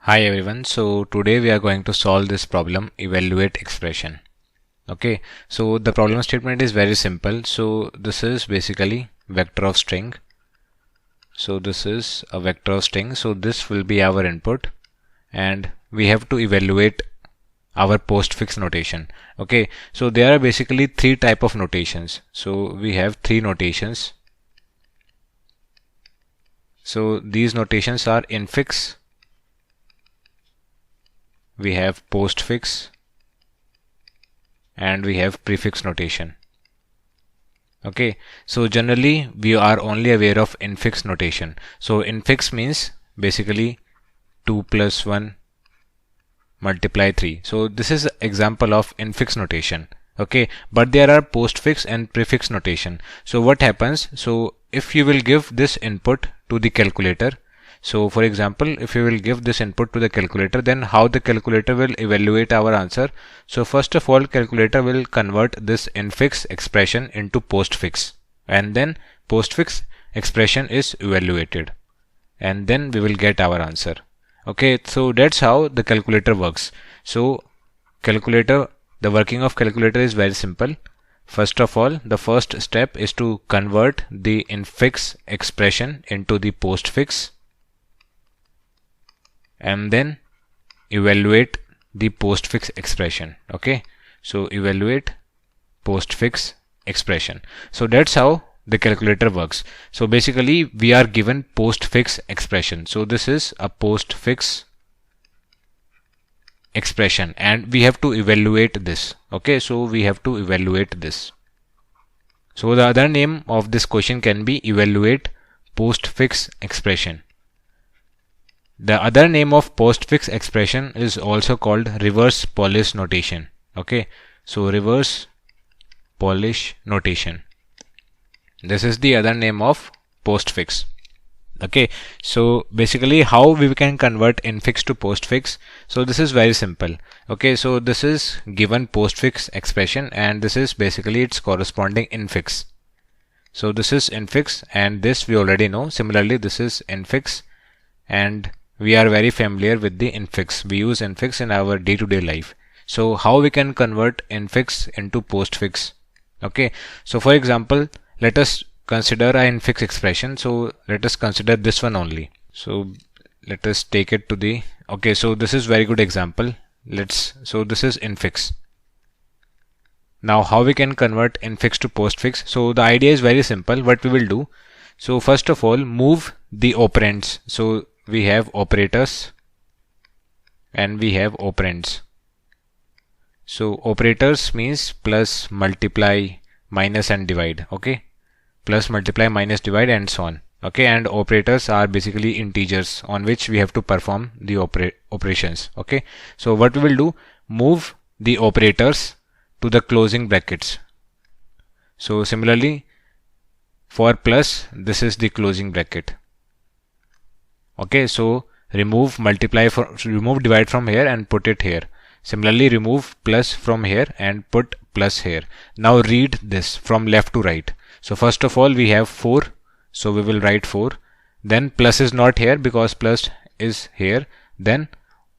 Hi everyone, so today we are going to solve this problem, evaluate expression. Okay, so the problem statement is very simple. So this is basically vector of string. So this is a vector of string. So this will be our input and we have to evaluate our postfix notation. Okay, so there are basically three type of notations. So we have three notations. So these notations are infix, we have postfix, and we have prefix notation. Okay, so generally we are only aware of infix notation. So infix means basically 2 plus 1 multiply 3. So this is example of infix notation. Okay, but there are postfix and prefix notation. So what happens? So if you will give this input to the calculator, so for example, if you will give this input to the calculator, then how the calculator will evaluate our answer? So first of all, calculator will convert this infix expression into postfix, and then postfix expression is evaluated, and then we will get our answer. Okay, so that's how the calculator works. So calculator, the working of calculator is very simple. First of all, the first step is to convert the infix expression into the postfix, and then evaluate the postfix expression. Okay, so evaluate postfix expression. So that's how the calculator works. So basically we are given postfix expression. So this is a postfix expression and we have to evaluate this. Okay, so we have to evaluate this. So the other name of this question can be evaluate postfix expression. The other name of postfix expression is also called reverse Polish notation. Okay, so reverse Polish notation. This is the other name of postfix. Okay, so basically how we can convert infix to postfix? So this is very simple. Okay, so this is given postfix expression and this is basically its corresponding infix. So this is infix and this we already know. Similarly, this is infix and we are very familiar with the infix. We use infix in our day-to-day life. So how we can convert infix into postfix? Okay, so for example, let us consider an infix expression. So let us consider this one only. So let us take it to the, okay, so this is very good example. So this is infix. Now how we can convert infix to postfix? So the idea is very simple. What we will do? So first of all, move the operands. So we have operators and we have operands. So operators means plus, multiply, minus and divide. Okay, plus, multiply, minus, divide and so on. Okay, and operators are basically integers on which we have to perform the operations. Okay, so what we will do, move the operators to the closing brackets. So similarly for plus, this is the closing bracket. Okay, so remove divide from here and put it here. Similarly, remove plus from here and put plus here. Now read this from left to right. So first of all, we have 4. So we will write 4. Then plus is not here because plus is here. Then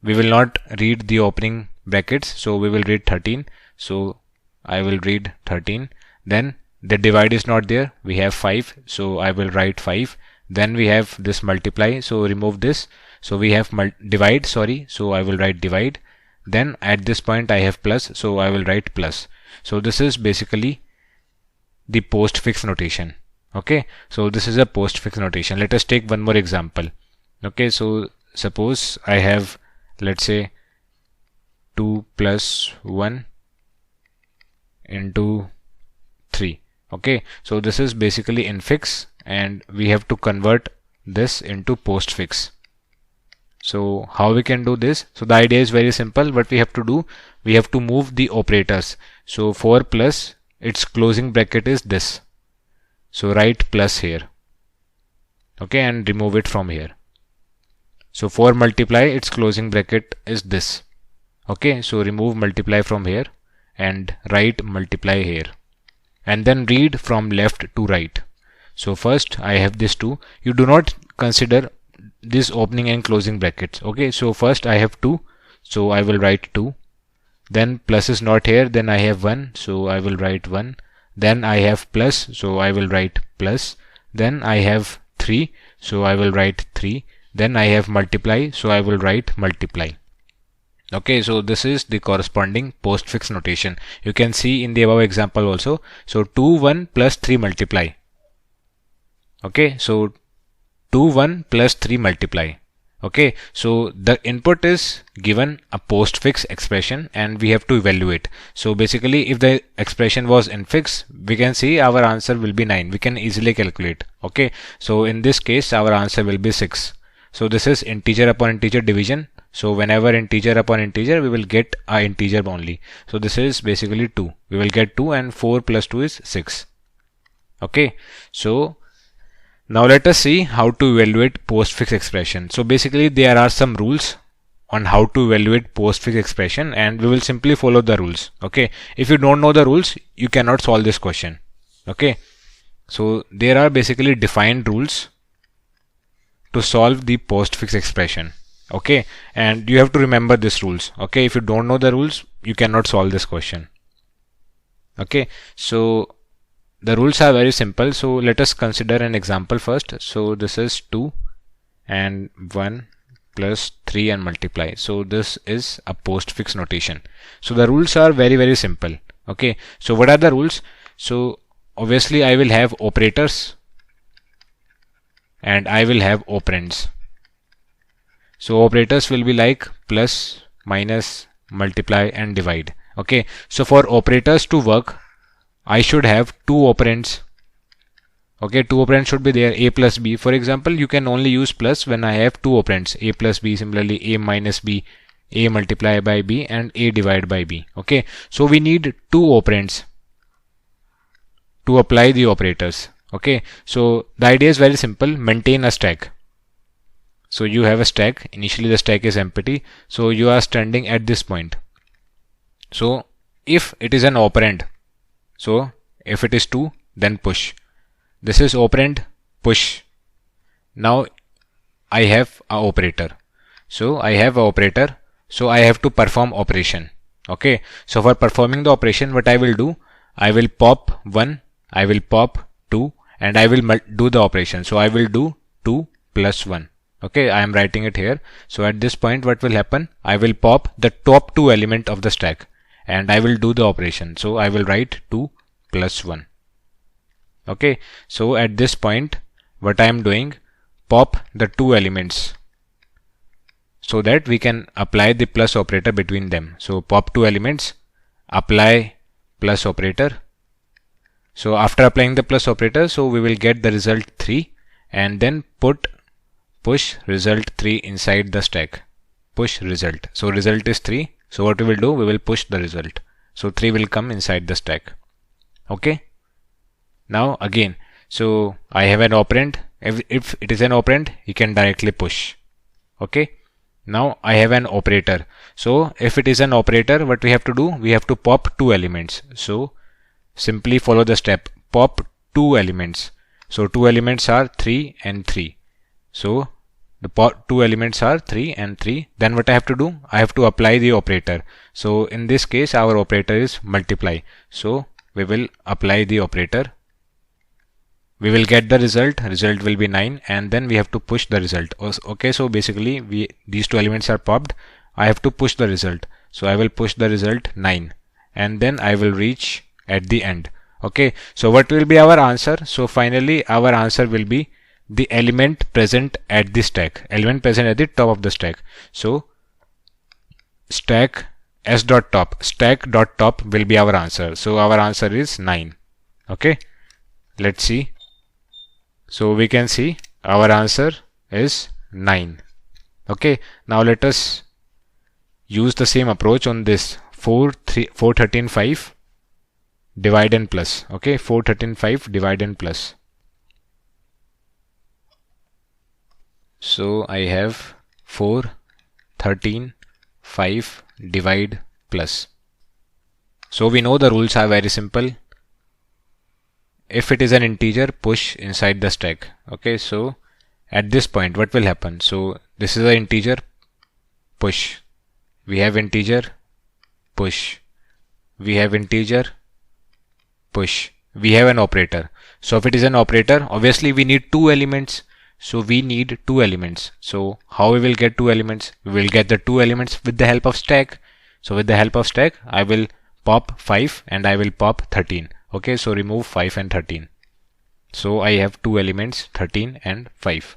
we will not read the opening brackets. So we will read 13. So I will read 13. Then the divide is not there. We have 5. So I will write 5. Then we have this multiply, so remove this. So we have divide, sorry, so I will write divide. Then at this point I have plus, so I will write plus. So this is basically the postfix notation. Okay, so this is a postfix notation. Let us take one more example. Okay, so suppose I have, let's say, 2 plus 1 into 3. Okay, so this is basically infix and we have to convert this into postfix. So how we can do this? So the idea is very simple. What we have to do, we have to move the operators. So 4 plus, its closing bracket is this. So write plus here. Okay, and remove it from here. So 4 multiply, its closing bracket is this. Okay, so remove multiply from here and write multiply here. And then read from left to right. So first I have this 2. You do not consider this opening and closing brackets. Okay, so first I have 2, so I will write 2. Then plus is not here, then I have 1, so I will write 1. Then I have plus, so I will write plus. Then I have 3, so I will write 3. Then I have multiply, so I will write multiply. Okay, so this is the corresponding postfix notation. You can see in the above example also. So 2, 1 plus 3 multiply. Okay, so 2, 1 plus 3 multiply. Okay, so the input is given a postfix expression and we have to evaluate. So basically if the expression was infix, we can see our answer will be 9. We can easily calculate. Okay, so in this case our answer will be 6. So this is integer upon integer division. So whenever integer upon integer, we will get a integer only. So this is basically 2. We will get 2 and 4 plus 2 is 6. Okay, so now let us see how to evaluate postfix expression. So basically there are some rules on how to evaluate postfix expression and we will simply follow the rules. Okay, if you don't know the rules, you cannot solve this question. Okay, so there are basically defined rules to solve the postfix expression. Okay, and you have to remember these rules. Okay, if you don't know the rules, you cannot solve this question. Okay, so the rules are very simple. So let us consider an example first. So this is 2 and 1 plus 3 and multiply. So this is a postfix notation. So the rules are very simple. Okay, so what are the rules? So obviously I will have operators and I will have operands. So operators will be like plus, minus, multiply and divide. Okay, so for operators to work, I should have 2 operands. Okay, 2 operands should be there, a plus b. For example, you can only use plus when I have 2 operands, a plus b, similarly a minus b, a multiply by b and a divide by b. Okay, so we need 2 operands to apply the operators. Okay, so the idea is very simple. Maintain a stack. So you have a stack. Initially the stack is empty. So you are standing at this point. So if it is an operand, so if it is 2, then push. This is operand, push. Now I have a operator. So I have a operator. So I have to perform operation. Okay. So for performing the operation, what I will do? I will pop 1, I will pop 2 and I will do the operation. So I will do 2 plus 1. Okay, I am writing it here. So at this point what will happen? I will pop the top 2 element of the stack and I will do the operation. So I will write 2 plus 1. Okay, so at this point what I am doing, pop the 2 elements so that we can apply the plus operator between them. So pop 2 elements, apply plus operator. So after applying the plus operator, so we will get the result 3 and then push result 3 inside the stack. Push result. So result is 3. So what we will do? We will push the result. So 3 will come inside the stack. Okay. Now again, so I have an operand. If it is an operand, you can directly push. Okay. Now I have an operator. So if it is an operator, what we have to do? We have to pop 2 elements. So simply follow the step. Pop 2 elements. So 2 elements are 3 and 3. So the 2 elements are 3 and 3. Then what I have to do? I have to apply the operator. So in this case, our operator is multiply. So we will apply the operator. We will get the result. Result will be 9 and then we have to push the result. Okay, so basically these 2 elements are popped. I have to push the result. So I will push the result 9 and then I will reach at the end. Okay, so what will be our answer? So finally our answer will be the element present at the stack, element present at the top of the stack. So stack s dot top, stack dot top will be our answer. So our answer is 9. Okay, let's see. So we can see our answer is 9. Okay, now let us use the same approach on this 4, 13, 5 divide and plus. Okay, 4, 13, 5 divide and plus. So I have 4, 13, 5 divide plus. So we know the rules are very simple. If it is an integer, push inside the stack. Okay, so at this point, what will happen? So this is an integer, push. We have integer, push. We have integer, push. We have an operator. So if it is an operator, obviously we need two elements. So we need two elements. So how we will get two elements? We will get the two elements with the help of stack. So with the help of stack, I will pop 5 and I will pop 13. Okay, so remove 5 and 13. So I have two elements, 13 and 5.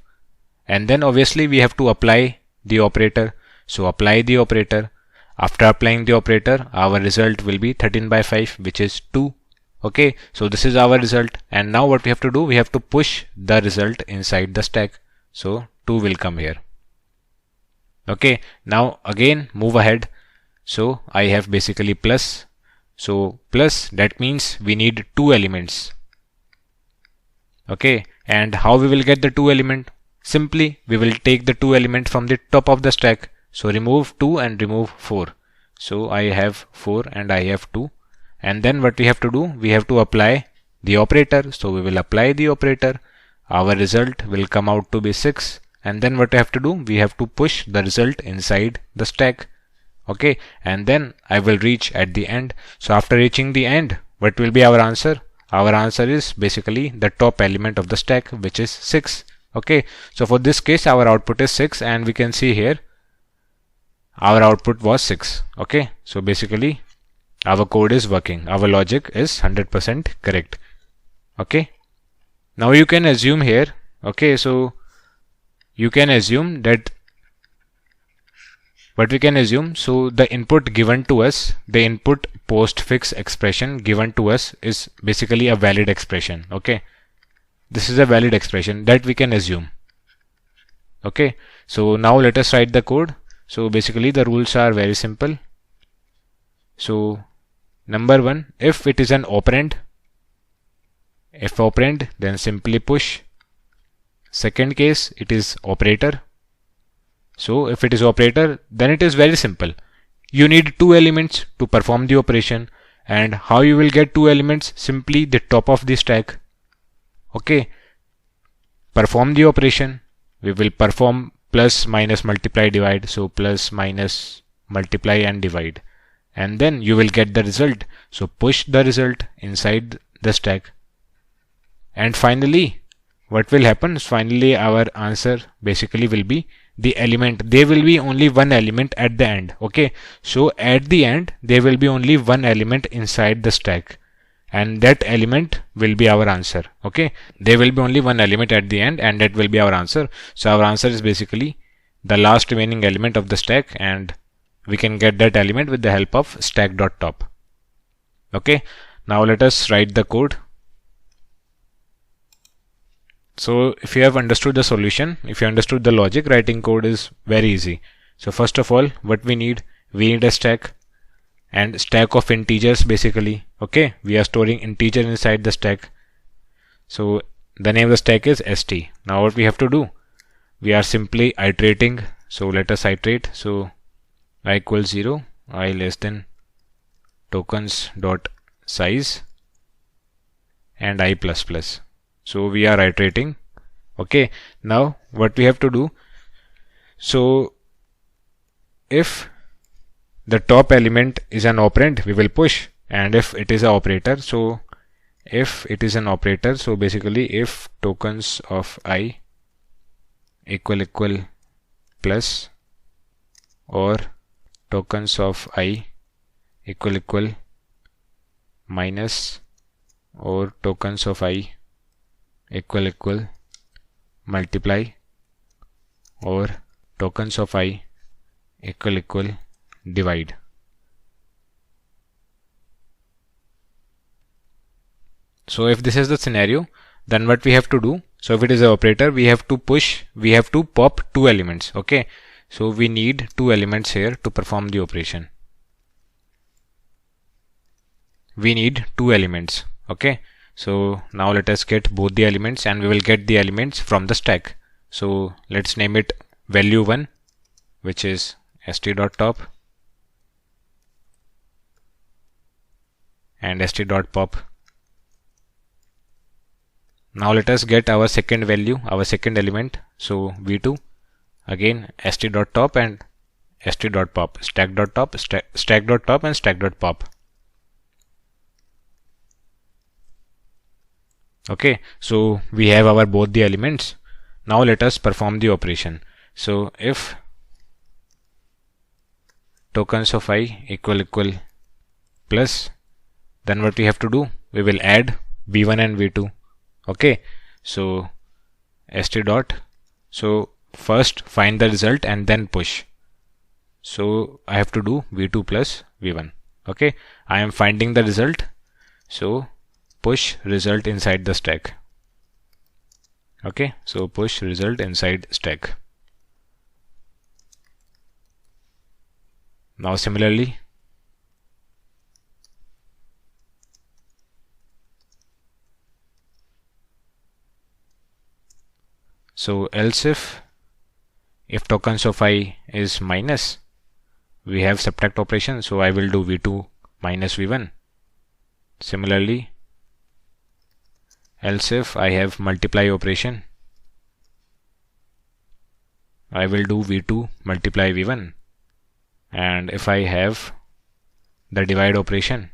And then obviously we have to apply the operator. So apply the operator. After applying the operator, our result will be 13 by 5, which is 2. Okay, so this is our result. And now what we have to do, we have to push the result inside the stack. So 2 will come here. Okay, now again move ahead. So I have basically plus. So plus, that means we need two elements. Okay, and how we will get the two element? Simply we will take the two element from the top of the stack. So remove 2 and remove 4. So I have 4 and I have 2. And then what we have to do, we have to apply the operator. So we will apply the operator. Our result will come out to be 6. And then what we have to do, we have to push the result inside the stack. Okay, and then I will reach at the end. So after reaching the end, what will be our answer? Our answer is basically the top element of the stack, which is 6. Okay, so for this case, our output is 6, and we can see here our output was 6. Okay, so basically our code is working. Our logic is 100% correct. Okay, now you can assume here. Okay, so you can assume that what we can assume, so the input given to us, the input postfix expression given to us is basically a valid expression. Okay, this is a valid expression that we can assume. Okay, so now let us write the code. So basically the rules are very simple. So number 1, if it is an operand, if operand, then simply push. Second case, it is operator. So if it is operator, then it is very simple. You need two elements to perform the operation. And how you will get two elements? Simply the top of the stack. Okay, perform the operation. We will perform plus, minus, multiply, divide. So plus, minus, multiply and divide. And then you will get the result. So push the result inside the stack. And finally, what will happen? Finally, our answer basically will be the element. There will be only one element at the end. Okay, so at the end there will be only one element inside the stack, and that element will be our answer. Okay, there will be only one element at the end, and that will be our answer. So our answer is basically the last remaining element of the stack, and we can get that element with the help of stack.top. Okay, now let us write the code. So if you have understood the solution, if you understood the logic, writing code is very easy. So first of all, what we need a stack, and stack of integers basically. Okay, we are storing integer inside the stack. So the name of the stack is st. Now what we have to do, we are simply iterating. So let us iterate. So I equals 0, I less than tokens dot size, and I plus plus. So we are iterating. Okay, now what we have to do, so if the top element is an operand, we will push, and if it is an operator, so if it is an operator, so basically if tokens of I equal plus, or tokens of I equal minus, or tokens of I equal multiply, or tokens of I equal divide. So if this is the scenario, then what we have to do, so if it is an operator, we have to push, we have to pop two elements. Okay, so we need two elements here to perform the operation. We need two elements. Okay, so now let us get both the elements, and we will get the elements from the stack. So let's name it value 1, which is st.top, and st.pop Now let us get our second value, our second element. So v2, again st.top and st.pop, stack.top, stack.top and stack.pop. Okay, so we have our both the elements. Now let us perform the operation. So if tokens of I equal plus, then what we have to do? We will add v1 and v2. Okay, so st dot, so first find the result and then push. So I have to do v2 plus v1. Okay, I am finding the result, so push result inside the stack. Okay, so push result inside stack. Now similarly, so else if tokens of I is minus, we have subtract operation, so I will do v2 minus v1. Similarly, else if I have multiply operation, I will do v2 multiply v1. And if I have the divide operation,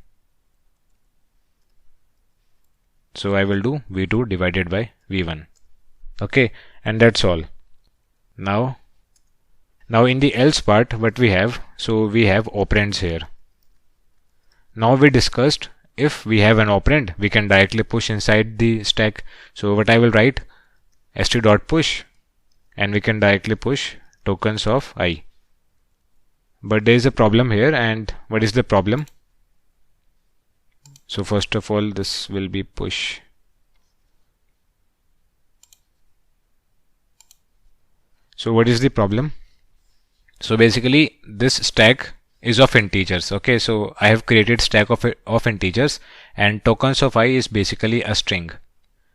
so I will do v2 divided by v1. Okay, and that's all. Now in the else part, what we have, so we have operands here. Now we discussed, if we have an operand, we can directly push inside the stack. So what I will write, st.push, and we can directly push tokens of I. But there is a problem here, and what is the problem? So first of all, this will be push. So what is the problem? So basically this stack is of integers. Okay, so I have created stack of integers, and tokens of I is basically a string.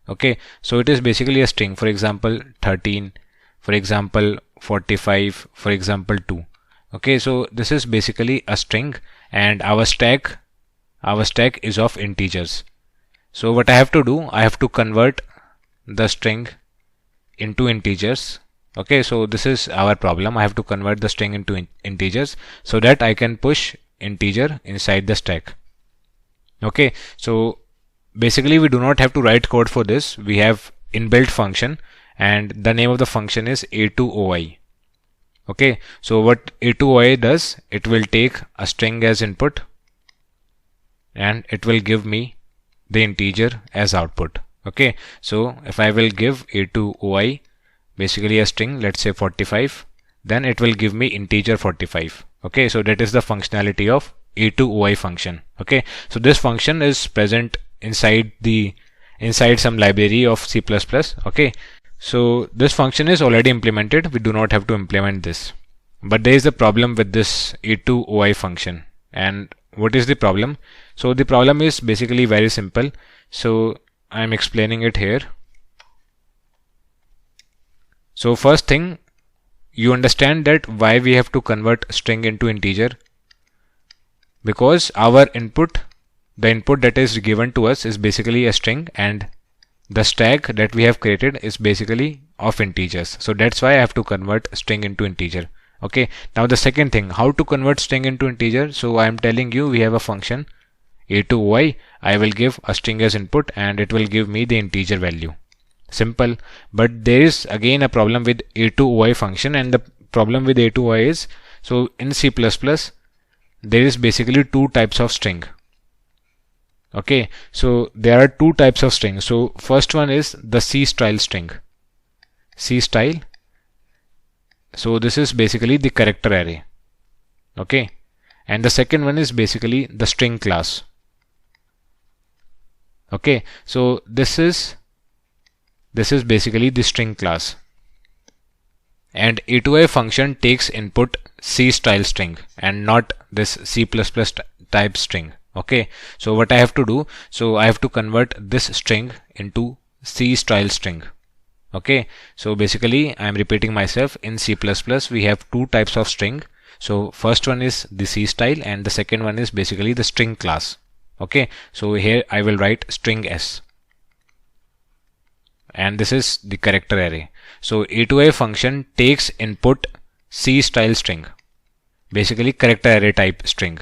Okay, so it is basically a string. For example 13, for example 45, for example 2. Okay, so this is basically a string, and our stack is of integers. So what I have to do, I have to convert the string into integers. Okay, so this is our problem. I have to convert the string into integers so that I can push integer inside the stack. Okay, so basically we do not have to write code for this. We have inbuilt function, and the name of the function is a2oi. Okay, so what a2oi does, it will take a string as input and it will give me the integer as output. Okay, so if I will give a2oi basically a string, let's say 45, then it will give me integer 45. Okay, so that is the functionality of a2oi function. Okay, so this function is present inside some library of C++. Okay, so this function is already implemented. We do not have to implement this, but there is a problem with this a2oi function. And what is the problem? So the problem is basically very simple. So I am explaining it here. So first thing, you understand that why we have to convert string into integer, because our input, the input that is given to us is basically a string, and the stack that we have created is basically of integers. So that's why I have to convert string into integer. Okay, now the second thing, how to convert string into integer. So I am telling you, we have a function a2oi. I will give a string as input and it will give me the integer value. Simple. But there is again a problem with a2oi function, and the problem with a2oi is, so in C++ there is basically two types of string. Okay, so there are two types of string. So first one is the C style string. C style, so this is basically the character array. Okay, and the second one is basically the string class. Okay, so this is basically the string class, and a2oi function takes input C style string and not this C++ type string. Okay, so what I have to do, so I have to convert this string into C style string. Okay, so basically I am repeating myself, in C++ we have two types of string. So first one is the C style and the second one is basically the string class. Okay, so here I will write string S. and this is the character array. So A2I function takes input C style string, basically character array type string,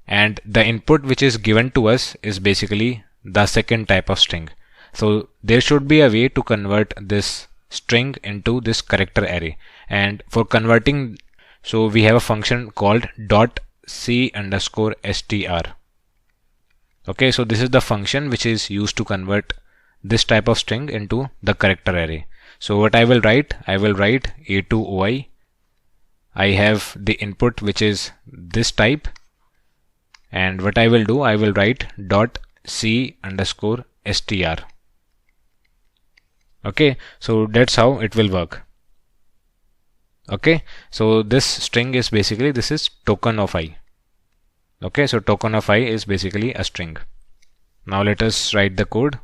and the input which is given to us is basically the second type of string. So there should be a way to convert this string into this character array, and for converting, so we have a function called .c_str. Okay, so this is the function which is used to convert this type of string into the character array. So what I will write A2OI. I have the input which is this type, and what I will do, I will write .c_str. Okay, so that's how it will work. Okay, so this string is basically, this is token of I. Okay, so token of I is basically a string. Now let us write the code.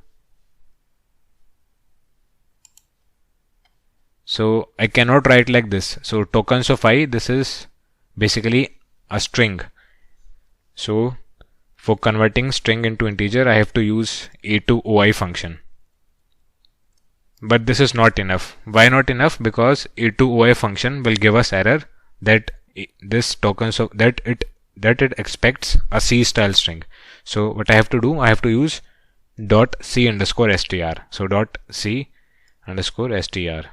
So I cannot write like this. So tokens of I, this is basically a string. So for converting string into integer, I have to use A2OI function. But this is not enough. Why not enough? Because A2OI function will give us error that this tokens of that it expects a C style string. So what I have to do, I have to use .c_str. So .c_str.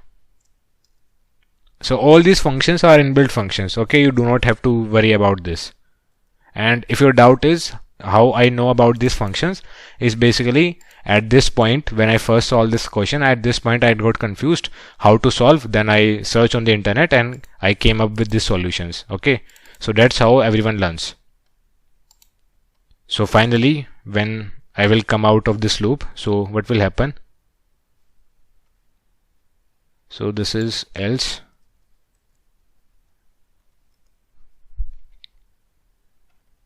So all these functions are inbuilt functions. Okay, you do not have to worry about this. And if your doubt is how I know about these functions, is basically at this point when I first solved this question, at this point I got confused how to solve. Then I searched on the internet and I came up with these solutions. Okay, so that's how everyone learns. So finally, when I will come out of this loop, so what will happen? So this is else.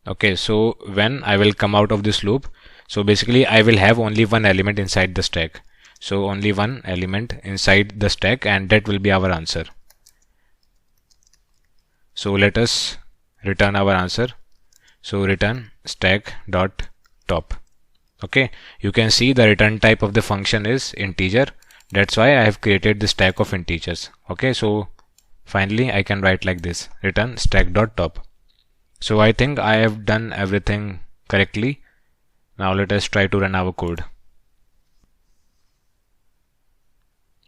Okay, so when I will come out of this loop, so basically I will have only one element inside the stack. So only one element inside the stack, and that will be our answer. So let us return our answer. So return stack.top. Okay, you can see the return type of the function is integer. That's why I have created the stack of integers. Okay, so finally I can write like this, return stack.top. So I think I have done everything correctly. Now let us try to run our code.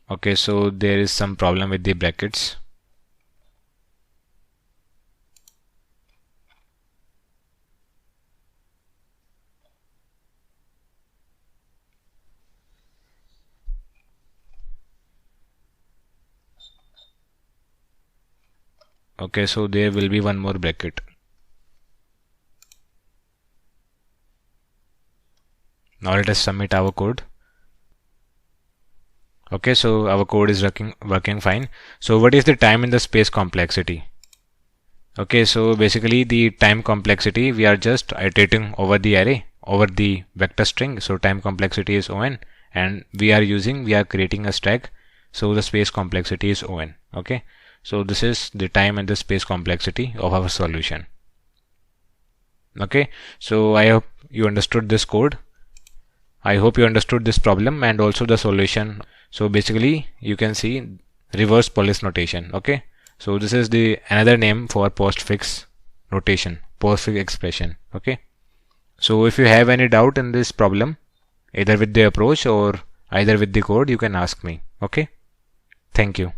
Okay, so there is some problem with the brackets. Okay, so there will be one more bracket. Now let us submit our code. Okay, so our code is working fine. So what is the time in the space complexity? Okay, so basically the time complexity, we are just iterating over the array, over the vector string. So time complexity is on, and we are creating a stack. So the space complexity is on. Okay, so this is the time and the space complexity of our solution. Okay, so I hope you understood this code. I hope you understood this problem and also the solution. So basically you can see reverse police notation. Okay, so this is the another name for postfix notation, postfix expression. Okay, so if you have any doubt in this problem, either with the approach or either with the code, you can ask me. Okay, thank you.